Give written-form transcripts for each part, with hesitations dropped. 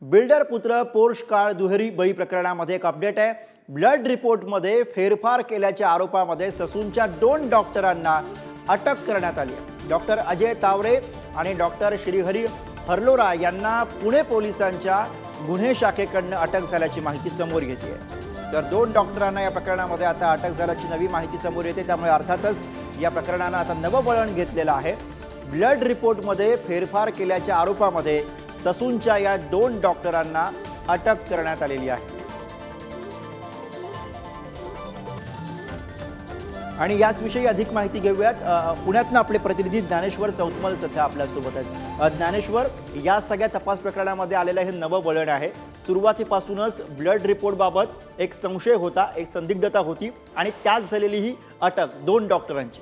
Builder पुत्र Porsche car दुहेरी बळी प्रकरणामध्ये एक अपडेट आहे। ब्लड रिपोर्टमध्ये फेरफार केल्याच्या आरोपामध्ये ससूनच्या 2 डॉक्टरांना अटक करण्यात आली आहे। डॉक्टर अजय तावरे आणि डॉक्टर श्रीहरी हरलोरा यांना पुणे पोलिसांच्या गुन्हे शाखेकडून अटक झाल्याची माहिती समोर येते आहे। तर 2 डॉक्टरांना या प्रकरणामध्ये आता अटक झाल्याची नवी माहिती समोर येते, त्यामुळे अर्थातच या प्रकरणाने आता नवं वळण घेतलेलं आहे। ब्लड रिपोर्टमध्ये फेरफार केल्याच्या आरोपामध्ये ससूनच्या या 2 डॉक्टरांना अटक करण्यात आलेली आहे। आणि याच विषयी अधिक माहिती घेऊयात। पुण्यातून आपले प्रतिनिधी ज्ञानेश्वर चौतमल सध्या आपल्या सोबत आहेत। ज्ञानेश्वर, या सगळ्या तपास प्रकरणामध्ये आलेलं हे नवं वळण आहे। सुरुवातीपासूनच ब्लड रिपोर्ट बाबत एक संशय होता, एक संदिग्धता होती आणि त्यात झालेली ही अटक 2 डॉक्टरांची।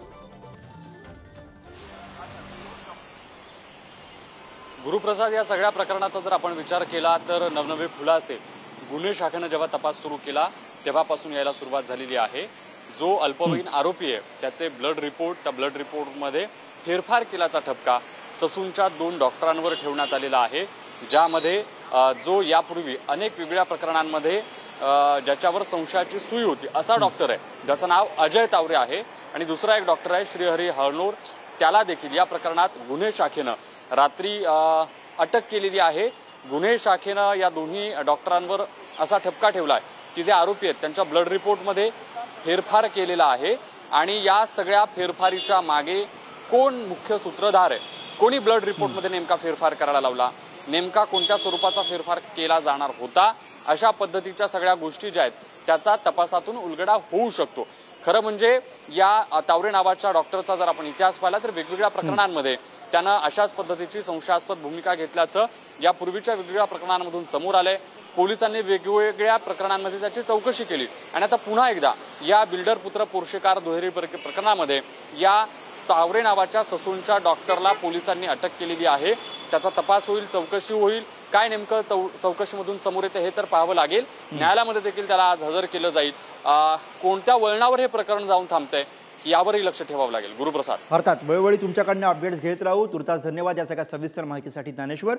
गुरुप्रसाद, या सगळ्या प्रकरणाचा जर आपण विचार केला तर नवनवे खुलासे गुन्हे शाखेने जेव्हा तपास सुरू केला तेव्हापासून यायला सुरुवात झालेली आहे। जो अल्पवयीन आरोपी आहे त्याचे ब्लड रिपोर्ट, त्या ब्लड रिपोर्टमध्ये फेरफार केल्याचा ठपका ससूनच्या 2 डॉक्टरांवर ठेवण्यात आलेला आहे, ज्यामध्ये जो यापूर्वी अनेक वेगळ्या प्रकरणांमध्ये ज्याच्यावर संशयाची सुई होती असा डॉक्टर आहे, ज्याचं नाव अजय तावरे आहे, आणि दुसरा एक डॉक्टर आहे श्रीहरी हरलोर, त्याला देखील या प्रकरणात गुन्हे शाखेनं रात्री अटक केलेली आहे। गुन्हे शाखेनं या दोन्ही डॉक्टरांवर असा ठपका ठेवला आहे की जे आरोपी आहेत त्यांच्या ब्लड रिपोर्टमध्ये फेरफार केलेला आहे, आणि या सगळ्या फेरफारीच्या मागे कोण मुख्य सूत्रधार आहे, कोणी ब्लड रिपोर्टमध्ये नेमका फेरफार करायला लावला, नेमका कोणत्या स्वरूपाचा फेरफार केला जाणार होता, अशा पद्धतीच्या सगळ्या गोष्टी ज्या आहेत त्याचा तपासातून उलगडा होऊ शकतो। खरं म्हणजे या तावरे नावाच्या डॉक्टरचा जर आपण इतिहास पाहिला तर वेगवेगळ्या प्रकरणांमध्ये त्यानं अशाच पद्धतीची संशयास्पद भूमिका घेतल्याचं यापूर्वीच्या वेगवेगळ्या प्रकरणांमधून समोर आलंय। पोलिसांनी वेगवेगळ्या प्रकरणांमध्ये त्याची चौकशी केली आणि आता पुन्हा एकदा या बिल्डर पुत्र पोर्शे कार दुहेरी प्रकरणामध्ये या तावरे नावाच्या ससूनच्या डॉक्टरला पोलिसांनी अटक केलेली आहे। त्याचा तपास होईल, चौकशी होईल, काय नेमकं चौकशीमधून समोर येते हे तर पाहावं लागेल। न्यायालयामध्ये देखील त्याला आज हजर केलं जाईल। कोणत्या वळणावर हे प्रकरण जाऊन थांबतंय यावरही लक्ष ठेवावं लागेल। गुरुप्रसाद, अर्थात वेळोवेळी तुमच्याकडनं अपडेट्स घेत राहू। तुर्तास धन्यवाद या सगळ्या सविस्तर माहितीसाठी ज्ञानेश्वर।